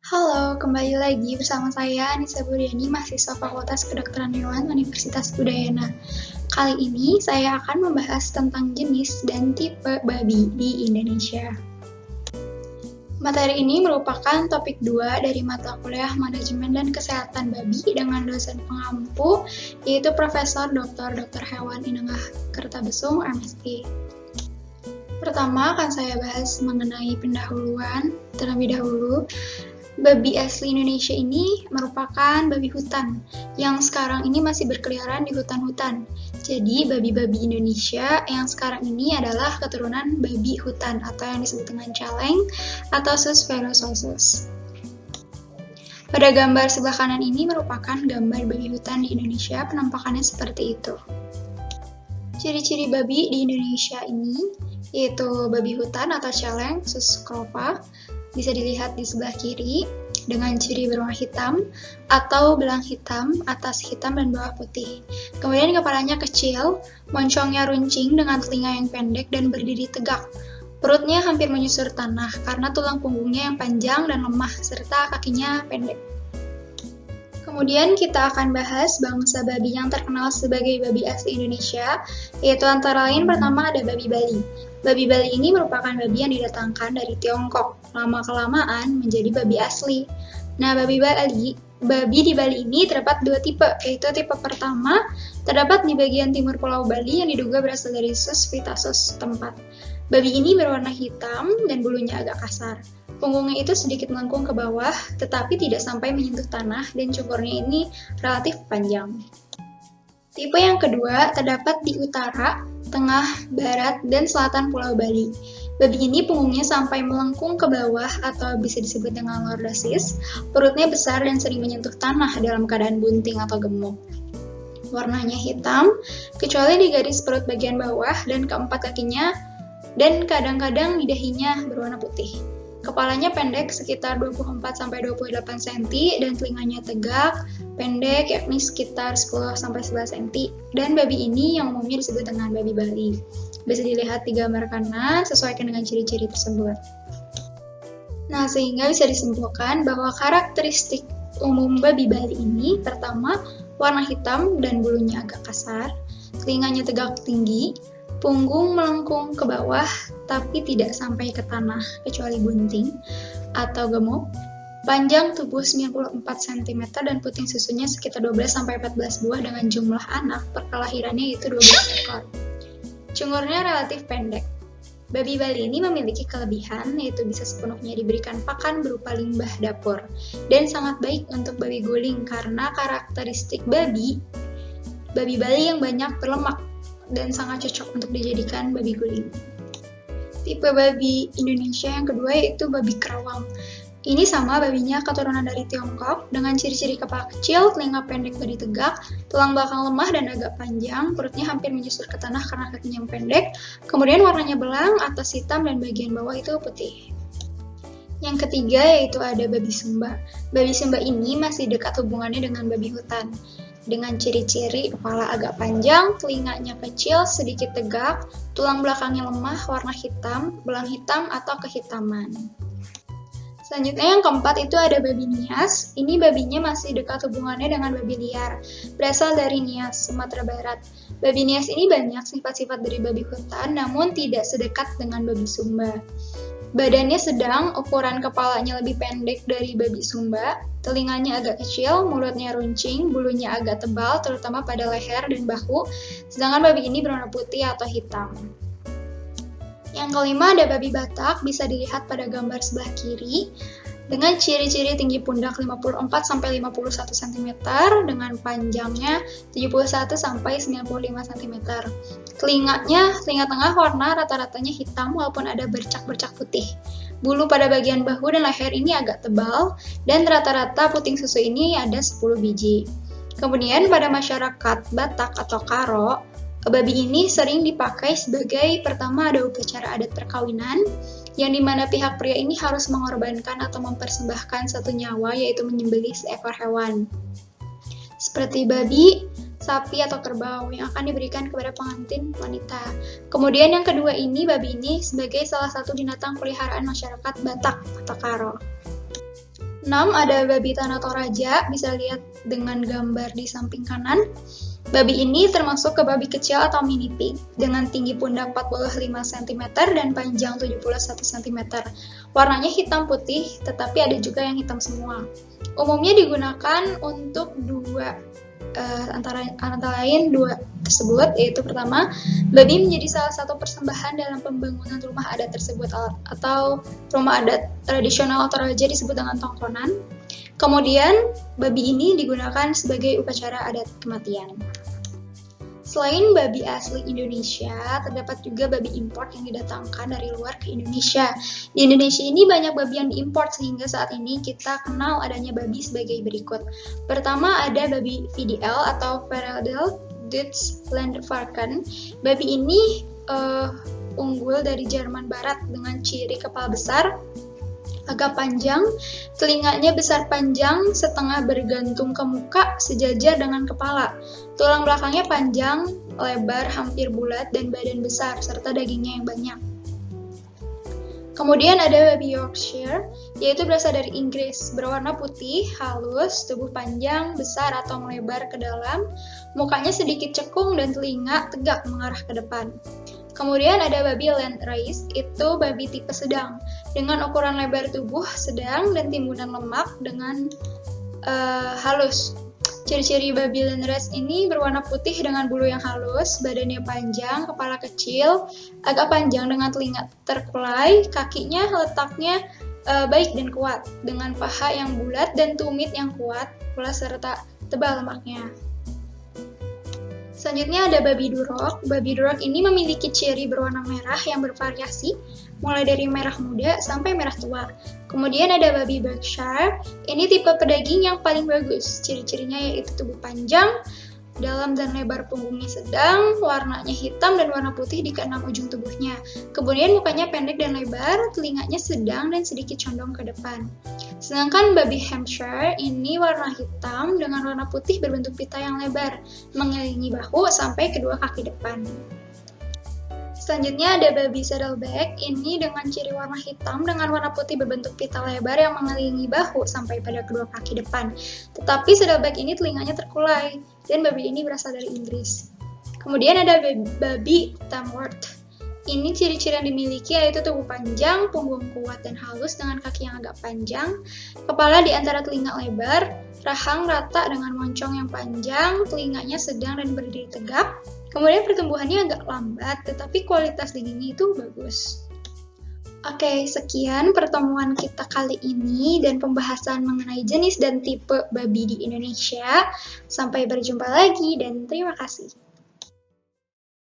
Halo, kembali lagi bersama saya Anissa Buryani, mahasiswa Fakultas Kedokteran Hewan Universitas Udayana. Kali ini saya akan membahas tentang jenis dan tipe babi di Indonesia. Materi ini merupakan topik 2 dari mata kuliah Manajemen dan Kesehatan Babi dengan dosen pengampu, yaitu Profesor Dr. Hewan Inengah Kertabesung, MSc. Pertama akan saya bahas mengenai pendahuluan terlebih dahulu. Babi asli Indonesia ini merupakan babi hutan yang sekarang ini masih berkeliaran di hutan-hutan. Jadi babi-babi Indonesia yang sekarang ini adalah keturunan babi hutan atau yang disebut dengan caleng atau Sus verrucosus. Pada gambar sebelah kanan ini merupakan gambar babi hutan di Indonesia, penampakannya seperti itu. Ciri-ciri babi di Indonesia ini yaitu babi hutan atau caleng Sus scrofa, bisa dilihat di sebelah kiri dengan ciri berwarna hitam atau belang hitam, atas hitam dan bawah putih. Kemudian kepalanya kecil, moncongnya runcing dengan telinga yang pendek dan berdiri tegak. Perutnya hampir menyusur tanah karena tulang punggungnya yang panjang dan lemah serta kakinya pendek. Kemudian kita akan bahas bangsa babi yang terkenal sebagai babi asli Indonesia, yaitu antara lain pertama ada babi Bali. Babi Bali ini merupakan babi yang didatangkan dari Tiongkok, lama-kelamaan menjadi babi asli. Nah, babi di Bali ini terdapat dua tipe, yaitu tipe pertama terdapat di bagian timur Pulau Bali yang diduga berasal dari Sus vitasus tempat. Babi ini berwarna hitam dan bulunya agak kasar. Punggungnya itu sedikit melengkung ke bawah, tetapi tidak sampai menyentuh tanah dan cungkurnya ini relatif panjang. Tipe yang kedua terdapat di utara, tengah, barat, dan selatan Pulau Bali. Babi ini punggungnya sampai melengkung ke bawah atau bisa disebut dengan lordosis. Perutnya besar dan sering menyentuh tanah dalam keadaan bunting atau gemuk. Warnanya hitam, kecuali di garis perut bagian bawah dan keempat kakinya, dan kadang-kadang di dahinya berwarna putih. Kepalanya pendek sekitar 24-28 cm dan telinganya tegak, pendek yakni sekitar 10-11 cm. Dan babi ini yang umumnya disebut dengan babi Bali. Bisa dilihat di gambar kanan sesuaikan dengan ciri-ciri tersebut. Nah, sehingga bisa disimpulkan bahwa karakteristik umum babi Bali ini pertama, warna hitam dan bulunya agak kasar, telinganya tegak tinggi, punggung melengkung ke bawah tapi tidak sampai ke tanah kecuali bunting atau gemuk, panjang tubuh 94 cm dan puting susunya sekitar 12-14 buah dengan jumlah anak per kelahirannya yaitu 12 ekor. Cungurnya relatif pendek. Babi Bali ini memiliki kelebihan yaitu bisa sepenuhnya diberikan pakan berupa limbah dapur dan sangat baik untuk babi guling karena karakteristik babi Bali yang banyak berlemak dan sangat cocok untuk dijadikan babi guling. Tipe babi Indonesia yang kedua yaitu babi kerawang. Ini sama babinya keturunan dari Tiongkok dengan ciri-ciri kepala kecil, telinga pendek berdiri tegak, tulang belakang lemah dan agak panjang, perutnya hampir menyusur ke tanah karena kakinya yang pendek, kemudian warnanya belang, atas hitam dan bagian bawah itu putih. Yang ketiga yaitu ada babi Sumba. Babi Sumba ini masih dekat hubungannya dengan babi hutan. Dengan ciri-ciri kepala agak panjang, telinganya kecil, sedikit tegak, tulang belakangnya lemah, warna hitam, belang hitam atau kehitaman. Selanjutnya yang keempat itu ada babi Nias. Ini babinya masih dekat hubungannya dengan babi liar, berasal dari Nias, Sumatera Barat. Babi Nias ini banyak sifat-sifat dari babi hutan, namun tidak sedekat dengan babi Sumba. Badannya sedang, ukuran kepalanya lebih pendek dari babi Sumba, telinganya agak kecil, mulutnya runcing, bulunya agak tebal, terutama pada leher dan bahu, sedangkan babi ini berwarna putih atau hitam. Yang kelima ada babi Batak, bisa dilihat pada gambar sebelah kiri, dengan ciri-ciri tinggi pundak 54-51 cm, dengan panjangnya 71-95 cm. Telinga tengah warna rata-ratanya hitam walaupun ada bercak-bercak putih. Bulu pada bagian bahu dan leher ini agak tebal, dan rata-rata puting susu ini ada 10 biji. Kemudian pada masyarakat Batak atau Karo, babi ini sering dipakai sebagai pertama ada upacara adat perkawinan, yang dimana pihak pria ini harus mengorbankan atau mempersembahkan satu nyawa yaitu menyembelih seekor hewan. Seperti babi, sapi atau kerbau yang akan diberikan kepada pengantin wanita. Kemudian yang kedua ini, babi ini sebagai salah satu binatang peliharaan masyarakat Batak atau Karo. 6 ada babi Tanah Toraja, bisa lihat dengan gambar di samping kanan. Babi ini termasuk ke babi kecil atau mini pig, dengan tinggi pundak 45 cm dan panjang 71 cm. Warnanya hitam putih, tetapi ada juga yang hitam semua. Umumnya digunakan untuk antara lain dua tersebut, yaitu pertama, babi menjadi salah satu persembahan dalam pembangunan rumah adat tersebut, atau rumah adat tradisional Toraja disebut dengan tongkonan. Kemudian, babi ini digunakan sebagai upacara adat kematian. Selain babi asli Indonesia, terdapat juga babi import yang didatangkan dari luar ke Indonesia. Di Indonesia ini banyak babi yang diimport, sehingga saat ini kita kenal adanya babi sebagai berikut. Pertama ada babi VDL atau Veredel Dutch Landvarken. Babi ini unggul dari Jerman Barat dengan ciri kepala besar, agak panjang, telinganya besar panjang, setengah bergantung ke muka, sejajar dengan kepala. Tulang belakangnya panjang, lebar, hampir bulat, dan badan besar, serta dagingnya yang banyak. Kemudian ada babi Yorkshire, yaitu berasal dari Inggris, berwarna putih, halus, tubuh panjang, besar atau melebar ke dalam, mukanya sedikit cekung dan telinga tegak mengarah ke depan. Kemudian ada babi Landrace, itu babi tipe sedang, dengan ukuran lebar tubuh sedang dan timbunan lemak dengan halus. Ciri-ciri babi Landrace ini berwarna putih dengan bulu yang halus, badannya panjang, kepala kecil, agak panjang dengan telinga terkulai, kakinya letaknya baik dan kuat, dengan paha yang bulat dan tumit yang kuat, pula serta tebal lemaknya. Selanjutnya ada babi Duroc. Babi Duroc ini memiliki ciri berwarna merah yang bervariasi, mulai dari merah muda sampai merah tua. Kemudian ada babi Berkshire. Ini tipe pedaging yang paling bagus. Ciri-cirinya yaitu tubuh panjang, dalam dan lebar punggungnya sedang, warnanya hitam dan warna putih di keenam ujung tubuhnya. Kemudian mukanya pendek dan lebar, telinganya sedang dan sedikit condong ke depan. Sedangkan babi Hampshire ini warna hitam dengan warna putih berbentuk pita yang lebar, mengelilingi bahu sampai kedua kaki depan. Selanjutnya ada babi Saddleback, ini dengan ciri warna hitam dengan warna putih berbentuk pita lebar yang mengelilingi bahu sampai pada kedua kaki depan. Tetapi Saddleback ini telinganya terkulai, dan babi ini berasal dari Inggris. Kemudian ada babi Tamworth. Ini ciri-ciri yang dimiliki yaitu tubuh panjang, punggung kuat dan halus dengan kaki yang agak panjang, kepala di antara telinga lebar, rahang rata dengan moncong yang panjang, telinganya sedang dan berdiri tegak. Kemudian pertumbuhannya agak lambat, tetapi kualitas dagingnya itu bagus. Oke, sekian pertemuan kita kali ini dan pembahasan mengenai jenis dan tipe babi di Indonesia. Sampai berjumpa lagi dan terima kasih.